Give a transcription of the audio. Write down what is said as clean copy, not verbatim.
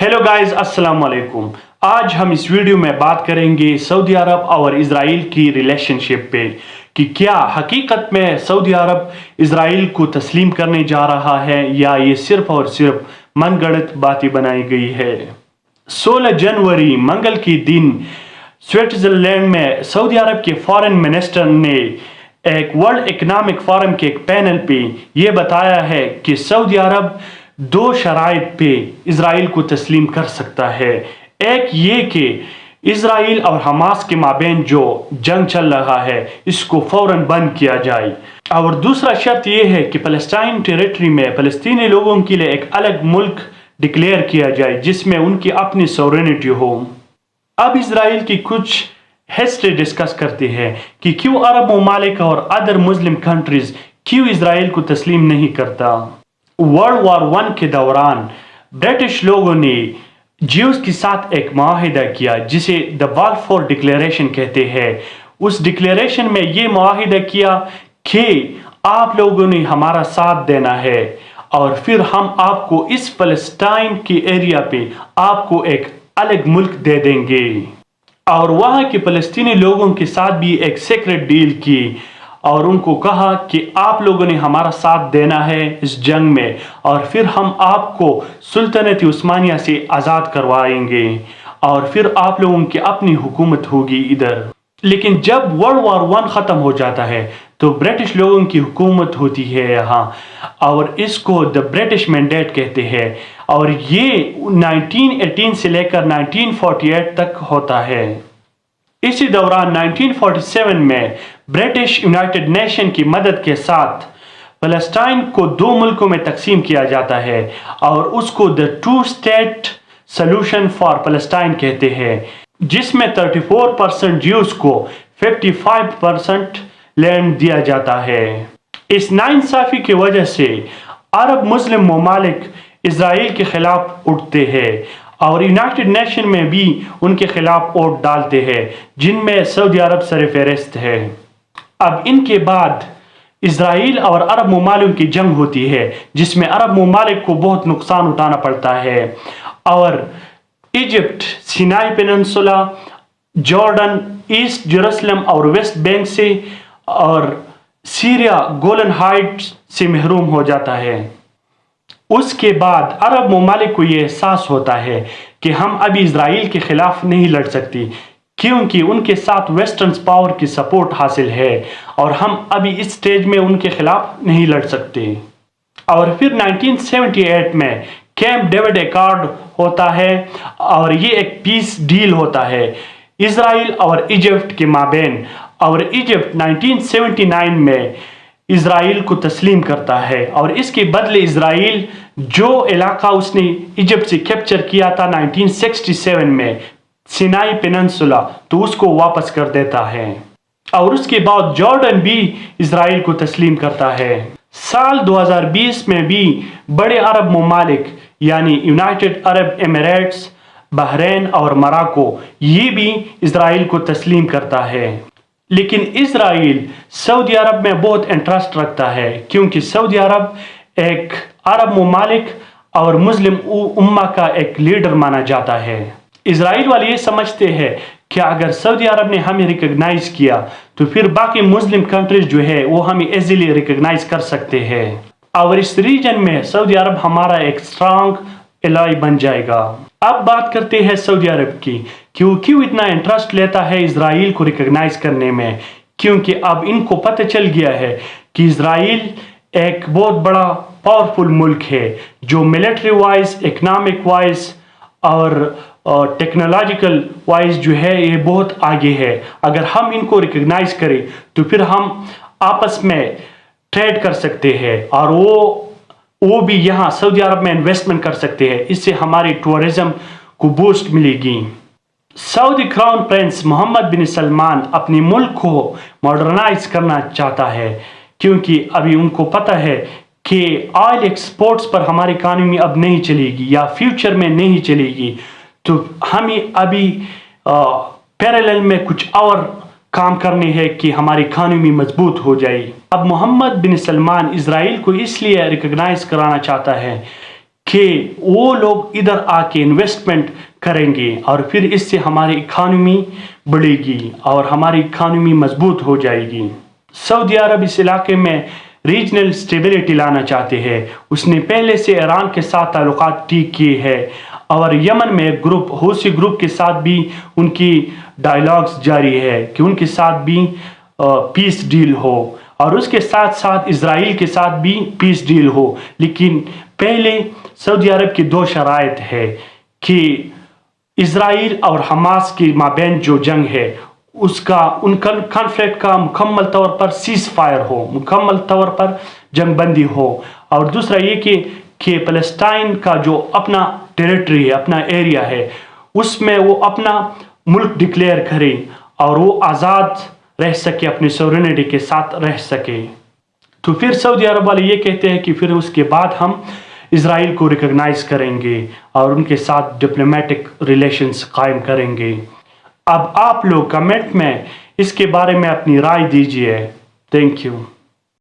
Hello guys, अस्सलाम वालेकुम। आज हम इस वीडियो में बात करेंगे सऊदी अरब और इजराइल की रिलेशनशिप पे कि क्या हकीकत में सऊदी अरब इजराइल को तस्लीम करने जा रहा है या ये सिर्फ और सिर्फ मनगढ़ंत बातें बनाई गई है। 16 जनवरी मंगल के दिन स्विट्जरलैंड में सऊदी अरब के फॉरेन मिनिस्टर ने एक वर्ल्ड इकोनॉमिक फोरम के एक पैनल पे ये बताया है कि सऊदी अरब दो शराइत पे इजराइल को तस्लीम कर सकता है। एक ये कि इजराइल और हमास के माबेन जो जंग चल रहा है इसको फौरन बंद किया जाए, और दूसरा शर्त यह है कि फ़लस्तीन टेरिटरी में फ़लस्तीनी लोगों के लिए एक अलग मुल्क डिक्लेयर किया जाए जिसमें उनकी अपनी सॉवरेनिटी हो। अब इजराइल की कुछ हिस्ट्री डिस्कस करते हैं कि क्यों अरब ममालिक और अदर मुस्लिम कंट्रीज क्यों इजराइल को तस्लीम नहीं करता। वर्ल्ड वॉर 1 के दौरान ब्रिटिश लोगों ने ज्यूज के साथ एक मुआहिदा किया जिसे द बाल्फोर डिक्लेरेशन कहते हैं। उस डिक्लेरेशन में ये मुआहिदा किया कि आप लोगों ने हमारा साथ देना है और फिर हम आपको इस फ़लस्तीन के एरिया पे आपको एक अलग मुल्क दे देंगे, और वहाँ के फ़लस्तीनी लोगों के साथ भी एक सीक्रेट डील की और उनको कहा कि आप लोगों ने हमारा साथ देना है इस जंग में और फिर हम आपको सुल्तानत उस्मानिया से आज़ाद करवाएंगे और फिर आप लोगों की अपनी हुकूमत होगी इधर। लेकिन जब वर्ल्ड वॉर 1 ख़त्म हो जाता है तो ब्रिटिश लोगों की हुकूमत होती है यहाँ, और इसको द ब्रिटिश मैंडेट कहते हैं, और ये 1918 से लेकर 1948 तक होता है। इसी दौरान 1947 में ब्रिटिश यूनाइटेड नेशन की मदद के साथ फ़लस्तीन को दो मुल्कों में तकसीम किया जाता है और उसको the two state solution for फ़लस्तीन कहते हैं, जिसमें 34% ज्यूज को 55% लैंड दिया जाता है। इस नाइंसाफी की वजह से अरब मुस्लिम ममालिक इजराइल के खिलाफ उठते हैं और यूनाइटेड नेशन में भी उनके खिलाफ वोट डालते हैं, जिनमें सऊदी अरब सरफहरिस्त है। अब इनके बाद इजराइल और अरब ममालिक की जंग होती है जिसमें अरब ममालिक को बहुत नुकसान उठाना पड़ता है, और Egypt, Sinai peninsula, Jordan, east Jerusalem और वेस्ट बैंक से, और सीरिया गोलन हाइट्स से महरूम हो जाता है। उसके बाद अरब ममालिक को ये एहसास होता है कि हम अभी इजराइल के खिलाफ नहीं लड़ सकती क्योंकि उनके साथ वेस्टर्न पावर की सपोर्ट हासिल है और हम अभी इस स्टेज में उनके खिलाफ नहीं लड़ सकते। और फिर 1978 में कैंप डेविड एकॉर्ड होता है और ये एक पीस डील होता है इजराइल और इजिप्ट के माबेन, और इजिप्ट 1979 में इजराइल को तस्लीम करता है और इसके बदले इजराइल जो इलाका उसने इजिप्ट से कैप्चर किया था 1967 में, सिनाई पेनिनसुला, तो उसको वापस कर देता है, और उसके बाद जॉर्डन भी इजराइल को तस्लीम करता है। साल 2020 में भी बड़े अरब ममालिक यानी यूनाइटेड अरब एमिरेट्स, बहरीन और मोरक्को ये भी इजराइल को तस्लीम करता है। लेकिन इजराइल सऊदी अरब में बहुत इंटरेस्ट रखता है क्योंकि सऊदी अरब एक अरब ममालिक और मुस्लिम उम्मा का एक लीडर माना जाता है। इजराइल वाले ये समझते हैं कि अगर सऊदी अरब ने हमें रिकॉग्नाइज किया तो फिर बाकी मुस्लिम कंट्रीज जो है वो हमें इजीली रिकॉग्नाइज कर सकते हैं, और इस रीजन में सऊदी अरब हमारा एक स्ट्रांग एलाई बन जाएगा। अब बात करते हैं सऊदी अरब की, क्यों इतना इंटरेस्ट लेता है इजराइल को रिकॉग्नाइज करने में, क्योंकि अब इनको पता चल गया है कि इजराइल एक बहुत बड़ा पावरफुल मुल्क है जो मिलिट्री वाइज, इकोनॉमिक वाइज और टेक्नोलॉजिकल वाइज जो है ये बहुत आगे है। अगर हम इनको रिकॉग्नाइज करें तो फिर हम आपस में ट्रेड कर सकते हैं और वो भी यहाँ सऊदी अरब में इन्वेस्टमेंट कर सकते हैं, इससे हमारी टूरिज्म को बूस्ट मिलेगी। सऊदी क्राउन प्रिंस मोहम्मद बिन सलमान अपने मुल्क को मॉडर्नाइज करना चाहता है क्योंकि अभी उनको पता है कि ऑयल एक्सपोर्ट्स पर हमारी इकानमी अब नहीं चलेगी या फ्यूचर में नहीं चलेगी, तो हमें अभी पैरेलल में कुछ और काम करने हैं कि हमारी इकानमी मजबूत हो जाए। अब मोहम्मद बिन सलमान इजराइल को इसलिए रिकॉग्नाइज कराना चाहता है कि کہ وہ لوگ ادھر آ کے انویسٹمنٹ کریں گے اور پھر اس سے ہماری اکانومی بڑھے گی اور ہماری اکانومی مضبوط ہو جائے گی۔ سعودی عرب اس علاقے میں ریجنل سٹیبلٹی لانا چاہتے ہیں۔ اس نے پہلے سے ایران کے ساتھ تعلقات ٹھیک کیے ہیں اور یمن میں حوثی گروپ کے ساتھ بھی ان کی ڈائلاگز جاری ہے کہ ان کے ساتھ بھی پیس ڈیل ہو، اور اس کے ساتھ ساتھ اسرائیل کے ساتھ بھی پیس ڈیل ہو۔ لیکن پہلے سعودی عرب کی دو شرائط ہے کہ اسرائیل اور حماس کے مابین جو جنگ ہے ان کانفلکٹ کا مکمل طور پر سیز فائر ہو، مکمل طور پر جنگ بندی ہو، اور دوسرا یہ کہ فلسطین کا جو اپنا ٹیریٹری ہے، اپنا ایریا ہے، اس میں وہ اپنا ملک ڈکلیئر کرے اور وہ آزاد رہ سکے، اپنی سورینٹی کے ساتھ رہ سکے۔ تو پھر سعودی عرب والے یہ کہتے ہیں کہ پھر اس کے بعد ہم اسرائیل کو ریکگنائز کریں گے اور ان کے ساتھ ڈپلومیٹک ریلیشنز قائم کریں گے۔ اب آپ لوگ کمنٹ میں اس کے بارے میں اپنی رائے دیجئے۔ Thank you.